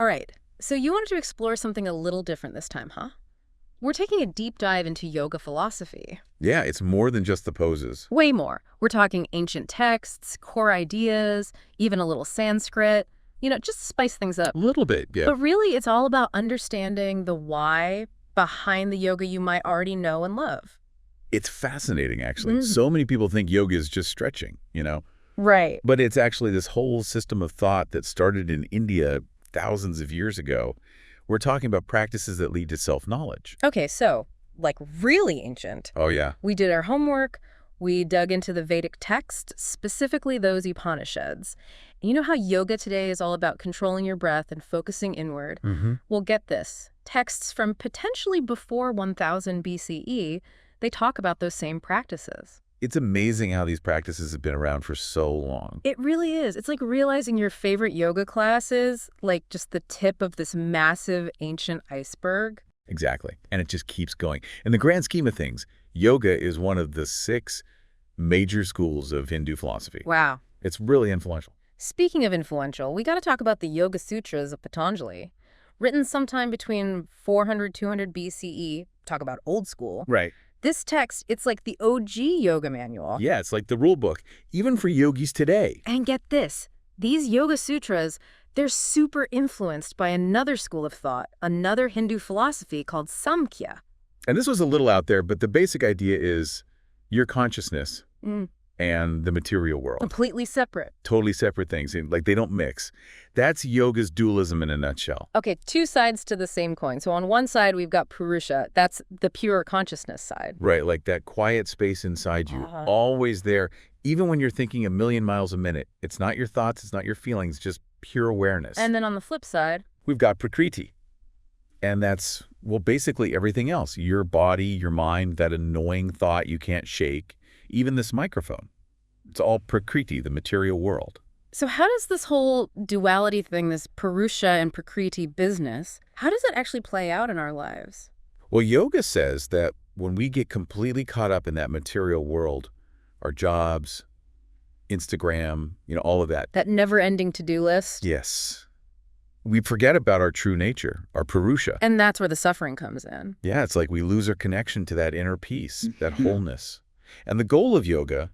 All right, so you wanted to explore something a little different this time, huh? We're taking a deep dive into yoga philosophy. Yeah, it's more than just the poses. Way more. We're talking ancient texts, core ideas, even a little Sanskrit. Just spice things up. A little bit, yeah. But really, it's all about understanding the why behind the yoga you might already know and love. It's fascinating, actually. So many people think yoga is just stretching. Right. But it's actually this whole system of thought that started in India thousands of years ago. We're talking about practices that lead to self-knowledge. Okay, so, really ancient. Oh, yeah. We did our homework. We dug into the Vedic texts, specifically those Upanishads. You know how yoga today is all about controlling your breath and focusing inward? Well, get this. Texts from potentially before 1000 BCE, they talk about those same practices. It's amazing how these practices have been around for so long. It really is. It's like realizing your favorite yoga class is just the tip of this massive ancient iceberg. Exactly. And it just keeps going. In the grand scheme of things, yoga is one of the 6 major schools of Hindu philosophy. Wow. It's really influential. Speaking of influential, we got to talk about the Yoga Sutras of Patanjali. Written sometime between 400-200 BCE, talk about old school. Right. This text, it's like the OG yoga manual. Yeah, it's like the rule book, even for yogis today. And get this, these Yoga Sutras, they're super influenced by another school of thought, another Hindu philosophy called Samkhya. And this was a little out there, but the basic idea is your consciousness and the material world. Completely separate. Totally separate things. Like, they don't mix. That's yoga's dualism in a nutshell. Okay, 2 sides to the same coin. So on one side, we've got Purusha. That's the pure consciousness side. Right, like that quiet space inside you, always there, even when you're thinking a million miles a minute. It's not your thoughts, it's not your feelings, just pure awareness. And then on the flip side, we've got Prakriti. And that's, well, basically everything else. Your body, your mind, that annoying thought you can't shake, even this microphone. It's all Prakriti, the material world. So how does this whole duality thing, this Purusha and Prakriti business, how does it actually play out in our lives? Well, yoga says that when we get completely caught up in that material world, our jobs, Instagram, all of that. That never-ending to-do list? Yes. We forget about our true nature, our Purusha. And that's where the suffering comes in. Yeah, it's like we lose our connection to that inner peace, that wholeness. And the goal of yoga,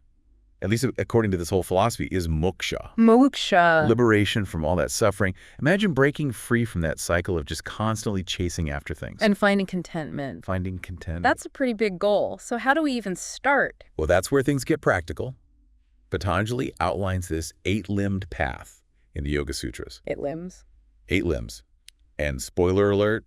at least according to this whole philosophy, is moksha. Moksha. Liberation from all that suffering. Imagine breaking free from that cycle of just constantly chasing after things. And finding contentment. Finding contentment. That's a pretty big goal. So how do we even start? Well, that's where things get practical. Patanjali outlines this 8-limbed path in the Yoga Sutras. 8 limbs? 8 limbs. And spoiler alert,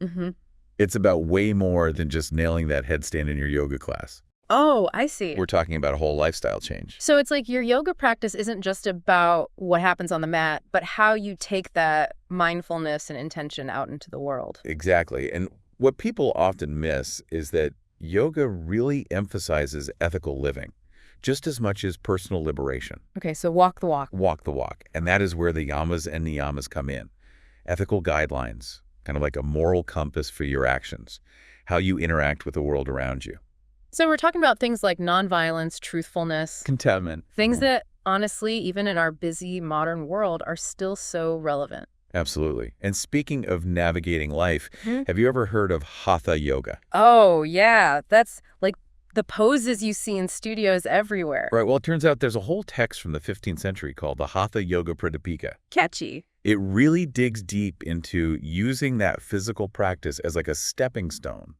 it's about way more than just nailing that headstand in your yoga class. Oh, I see. We're talking about a whole lifestyle change. So it's like your yoga practice isn't just about what happens on the mat, but how you take that mindfulness and intention out into the world. Exactly. And what people often miss is that yoga really emphasizes ethical living, just as much as personal liberation. Okay, so walk the walk. Walk the walk. And that is where the yamas and niyamas come in. Ethical guidelines, kind of like a moral compass for your actions, how you interact with the world around you. So we're talking about things like nonviolence, truthfulness. Contentment. Things that, honestly, even in our busy modern world, are still so relevant. Absolutely. And speaking of navigating life, have you ever heard of Hatha Yoga? Oh, yeah. That's like the poses you see in studios everywhere. Right. Well, it turns out there's a whole text from the 15th century called the Hatha Yoga Pradipika. Catchy. It really digs deep into using that physical practice as like a stepping stone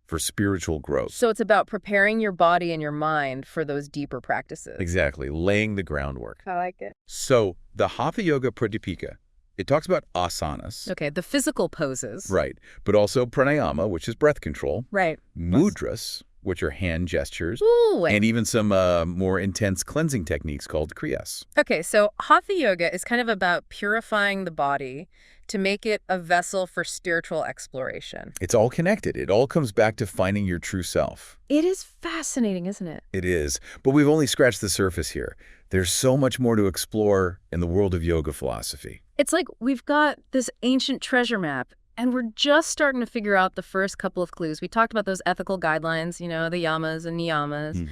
for spiritual growth. So it's about preparing your body and your mind for those deeper practices. Exactly. Laying the groundwork. I like it. So the Hatha Yoga Pradipika, it talks about asanas. Okay, the physical poses. Right. But also pranayama, which is breath control. Right. Mudras, which are hand gestures. Ooh, and even some more intense cleansing techniques called kriyas. Okay, so Hatha Yoga is kind of about purifying the body to make it a vessel for spiritual exploration. It's all connected. It all comes back to finding your true self. It is fascinating, isn't it? It is. But we've only scratched the surface here. There's so much more to explore in the world of yoga philosophy. It's like we've got this ancient treasure map, and we're just starting to figure out the first couple of clues. We talked about those ethical guidelines, the yamas and niyamas.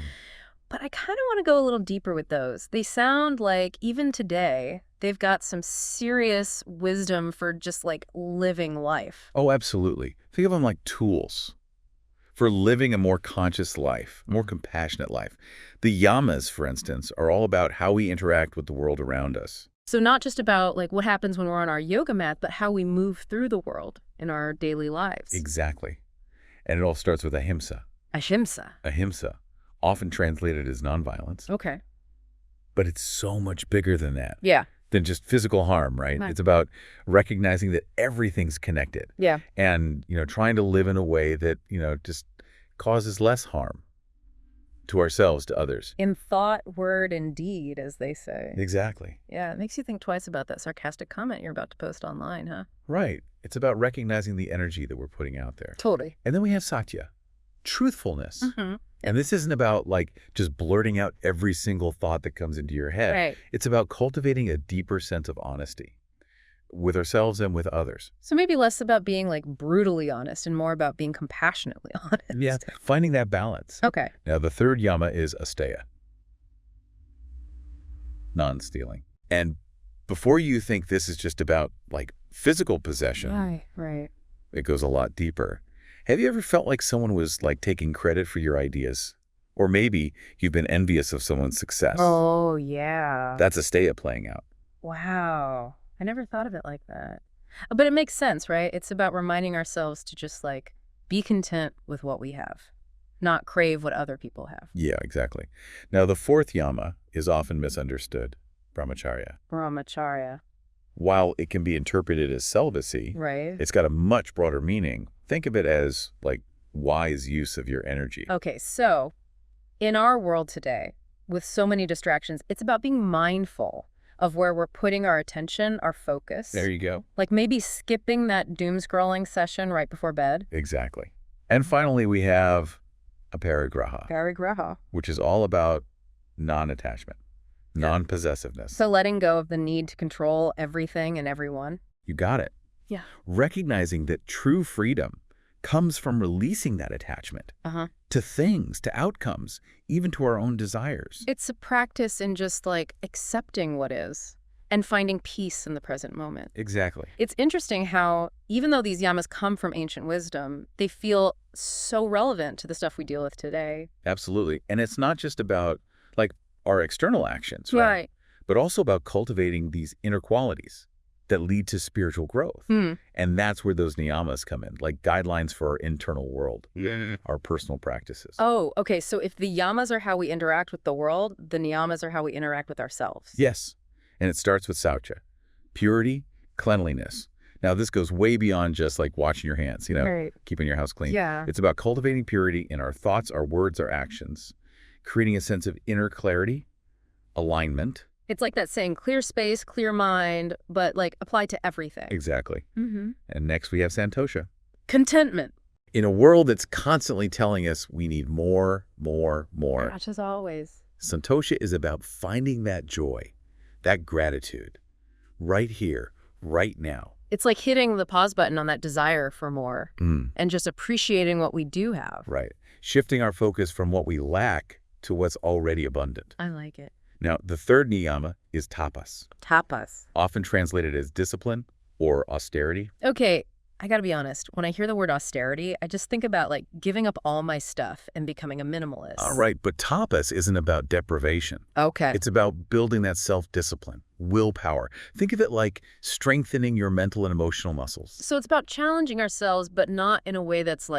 But I kind of want to go a little deeper with those. They sound like, even today, they've got some serious wisdom for just like living life. Oh, absolutely. Think of them like tools for living a more conscious life, more compassionate life. The yamas, for instance, are all about how we interact with the world around us. So not just about like what happens when we're on our yoga mat, but how we move through the world in our daily lives. Exactly. And it all starts with ahimsa. Ahimsa. Ahimsa, often translated as nonviolence. Okay. But it's so much bigger than that. Yeah. Than just physical harm, right? Right. It's about recognizing that everything's connected. Yeah. And, trying to live in a way that, just causes less harm to ourselves, to others. In thought, word, and deed, as they say. Exactly. Yeah, it makes you think twice about that sarcastic comment you're about to post online, huh? Right. It's about recognizing the energy that we're putting out there. Totally. And then we have satya, truthfulness. Mm-hmm. And this isn't about just blurting out every single thought that comes into your head. Right. It's about cultivating a deeper sense of honesty with ourselves and with others. So maybe less about being like brutally honest and more about being compassionately honest. Yeah, finding that balance. Okay. Now, the third yama is asteya, non-stealing. And before you think this is just about physical possession, Right. it goes a lot deeper. Have you ever felt like someone was taking credit for your ideas? Or maybe you've been envious of someone's success. Oh, yeah. That's asteya playing out. Wow. I never thought of it like that. But it makes sense, right? It's about reminding ourselves to just be content with what we have, not crave what other people have. Yeah, exactly. Now, the fourth yama is often misunderstood, brahmacharya. Brahmacharya. While it can be interpreted as celibacy, Right. it's got a much broader meaning. Think of it as wise use of your energy. Okay, so in our world today, with so many distractions, it's about being mindful of where we're putting our attention, our focus. There you go. Maybe skipping that doom scrolling session right before bed. Exactly. And finally, we have aparigraha, Parigraha. which is all about non-attachment, non-possessiveness. So letting go of the need to control everything and everyone. You got it. Yeah. Recognizing that true freedom comes from releasing that attachment to things, to outcomes, even to our own desires. It's a practice in just accepting what is and finding peace in the present moment. Exactly. It's interesting how even though these yamas come from ancient wisdom, they feel so relevant to the stuff we deal with today. Absolutely. And it's not just about our external actions, Right. but also about cultivating these inner qualities that lead to spiritual growth. And that's where those niyamas come in, guidelines for our internal world, our personal practices. Oh, okay. So if the yamas are how we interact with the world, the niyamas are how we interact with ourselves. Yes. And it starts with saucha, purity, cleanliness. Now, this goes way beyond just washing your hands, Right. keeping your house clean. Yeah. It's about cultivating purity in our thoughts, our words, our actions, creating a sense of inner clarity, alignment. It's like that saying, clear space, clear mind, but apply to everything. Exactly. Mm-hmm. And next we have santosha. Contentment. In a world that's constantly telling us we need more, more, more, Much as always. santosha is about finding that joy, that gratitude, right here, right now. It's like hitting the pause button on that desire for more and just appreciating what we do have. Right. Shifting our focus from what we lack to what's already abundant. I like it. Now, the third niyama is tapas, Tapas. often translated as discipline or austerity. Okay, I gotta be honest. When I hear the word austerity, I just think about giving up all my stuff and becoming a minimalist. All right, but tapas isn't about deprivation. Okay. It's about building that self-discipline, willpower. Think of it like strengthening your mental and emotional muscles. So it's about challenging ourselves, but not in a way that's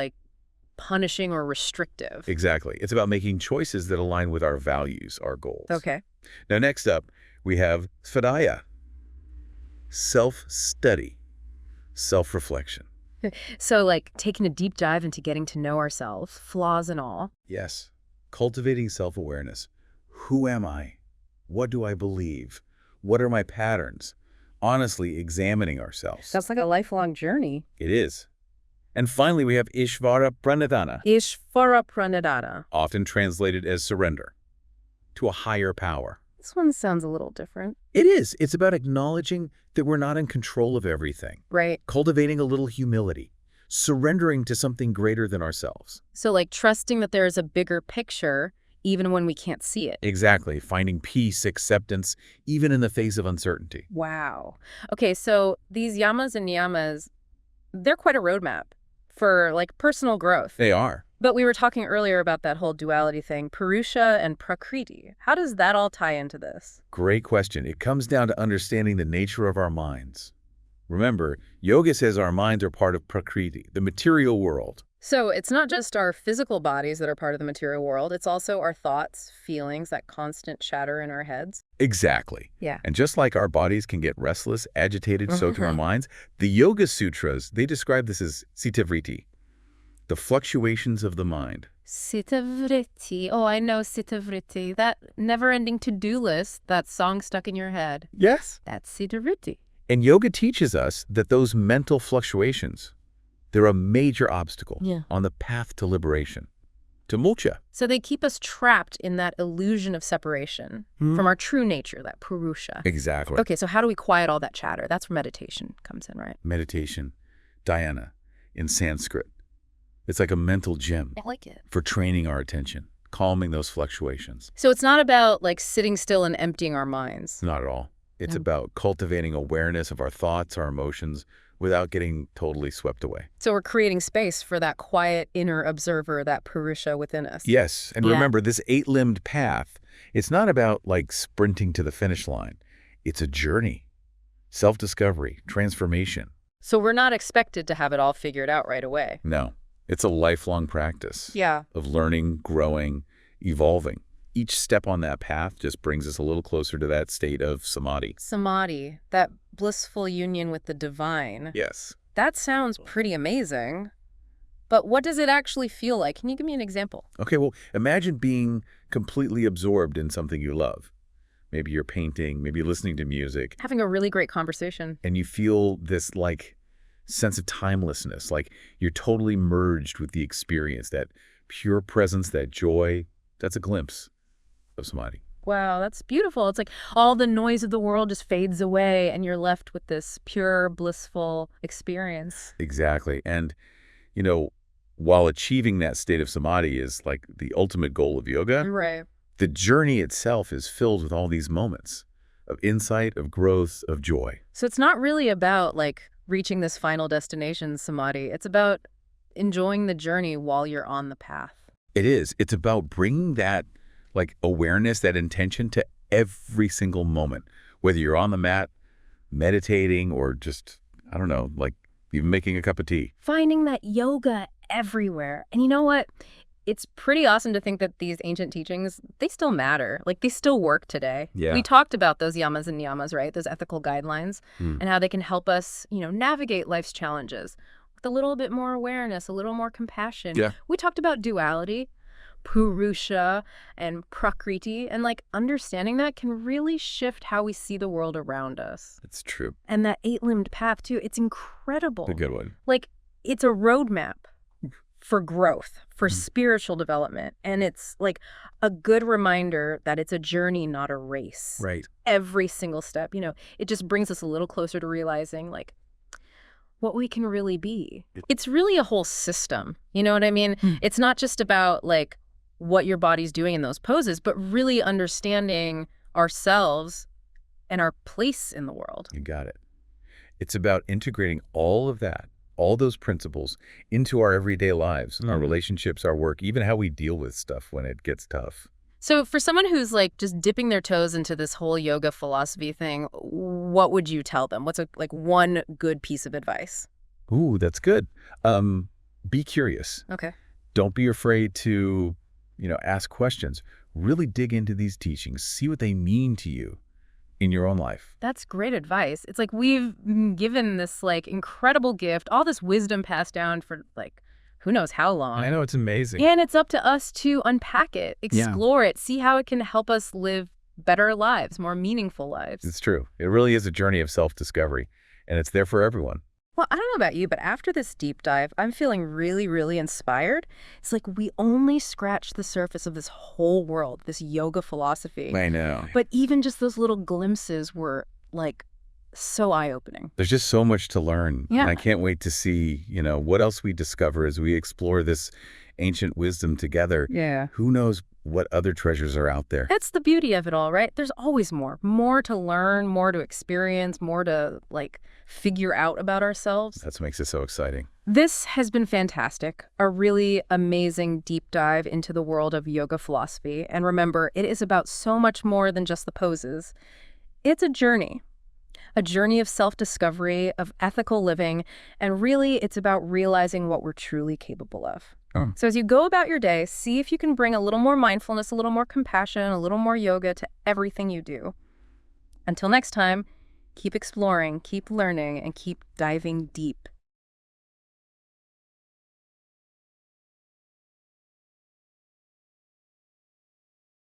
punishing or restrictive. Exactly. It's about making choices that align with our values, our goals. Okay. Now, next up, we have svadhyaya, self-study, self-reflection. So taking a deep dive into getting to know ourselves, flaws and all. Yes, cultivating self-awareness. Who am I? What do I believe? What are my patterns? Honestly, examining ourselves. That's like a lifelong journey. It is. And finally, we have Ishvara Pranidhana, Ishvara Pranidhana. often translated as surrender to a higher power. This one sounds a little different. It is. It's about acknowledging that we're not in control of everything, Right. cultivating a little humility, surrendering to something greater than ourselves. So trusting that there is a bigger picture, even when we can't see it. Exactly. Finding peace, acceptance, even in the face of uncertainty. Wow. Okay, so these yamas and niyamas, they're quite a roadmap for like personal growth. They are. But we were talking earlier about that whole duality thing, Purusha and Prakriti. How does that all tie into this? Great question. It comes down to understanding the nature of our minds. Remember, yoga says our minds are part of Prakriti, the material world. So it's not just our physical bodies that are part of the material world, it's also our thoughts, feelings, that constant chatter in our heads. Exactly. Yeah. And just like our bodies can get restless, agitated, so can our minds, the Yoga Sutras, they describe this as cittavriti, the fluctuations of the mind. Cittavriti. Oh, I know cittavriti. That never-ending to-do list, that song stuck in your head. Yes. That's cittavriti. And yoga teaches us that those mental fluctuations, they're a major obstacle on the path to liberation, to moksha. So they keep us trapped in that illusion of separation from our true nature, that purusha. Exactly. Okay, so how do we quiet all that chatter? That's where meditation comes in, right? Meditation, dhyana, in Sanskrit. It's like a mental gym I like it. for training our attention, calming those fluctuations. So it's not about like sitting still and emptying our minds. Not at all. It's about cultivating awareness of our thoughts, our emotions, without getting totally swept away. So we're creating space for that quiet inner observer, that purusha within us. Yes, and remember, this 8-limbed path, it's not about like sprinting to the finish line. It's a journey, self-discovery, transformation. So we're not expected to have it all figured out right away. No, it's a lifelong practice Yeah. of learning, growing, evolving. Each step on that path just brings us a little closer to that state of samadhi. Samadhi, that blissful union with the divine. Yes. That sounds pretty amazing. But what does it actually feel like? Can you give me an example? Okay, well, imagine being completely absorbed in something you love. Maybe you're painting, maybe listening to music, Having a really great conversation. and you feel this like sense of timelessness, like you're totally merged with the experience, that pure presence, that joy. That's a glimpse of samadhi. Wow, that's beautiful. It's like all the noise of the world just fades away and you're left with this pure, blissful experience. Exactly. And, you know, while achieving that state of samadhi is like the ultimate goal of yoga, Right. the journey itself is filled with all these moments of insight, of growth, of joy. So it's not really about like reaching this final destination, samadhi. It's about enjoying the journey while you're on the path. It is. It's about bringing that like awareness, that intention to every single moment, whether you're on the mat, meditating, or just, I don't know, like even making a cup of tea. Finding that yoga everywhere. And you know what? It's pretty awesome to think that these ancient teachings, they still matter. Like they still work today. Yeah. We talked about those yamas and niyamas, right? Those ethical guidelines and how they can help us, navigate life's challenges with a little bit more awareness, a little more compassion. Yeah. We talked about duality, Purusha and Prakriti, and like understanding that can really shift how we see the world around us. It's true. And that 8-limbed path too, it's incredible. A good one. Like it's a roadmap for growth, for spiritual development. And it's like a good reminder that it's a journey, not a race. Right. Every single step, it just brings us a little closer to realizing like what we can really be. It's really a whole system. You know what I mean? It's not just about like what your body's doing in those poses, but really understanding ourselves and our place in the world. You got it. It's about integrating all of that, all those principles into our everyday lives, our relationships, our work, even how we deal with stuff when it gets tough. So for someone who's like just dipping their toes into this whole yoga philosophy thing, what would you tell them? What's one good piece of advice? Ooh, that's good. Be curious. Okay. Don't be afraid to, ask questions. Really dig into these teachings. See what they mean to you in your own life. That's great advice. It's like we've been given this like incredible gift, all this wisdom passed down for like who knows how long. I know, it's amazing. And it's up to us to unpack it, explore it, see how it can help us live better lives, more meaningful lives. It's true. It really is a journey of self-discovery, and it's there for everyone. Well, I don't know about you, but after this deep dive, I'm feeling really, really inspired. It's like we only scratched the surface of this whole world, this yoga philosophy. I know. But even just those little glimpses were like so eye-opening. There's just so much to learn. Yeah. And I can't wait to see, what else we discover as we explore this ancient wisdom together, Yeah. who knows what other treasures are out there? That's the beauty of it all, right? There's always more. More to learn, more to experience, more to, like, figure out about ourselves. That's what makes it so exciting. This has been fantastic. A really amazing deep dive into the world of yoga philosophy. And remember, it is about so much more than just the poses. It's a journey of self-discovery, of ethical living, and really it's about realizing what we're truly capable of. Oh. So as you go about your day, see if you can bring a little more mindfulness, a little more compassion, a little more yoga to everything you do. Until next time, keep exploring, keep learning, and keep diving deep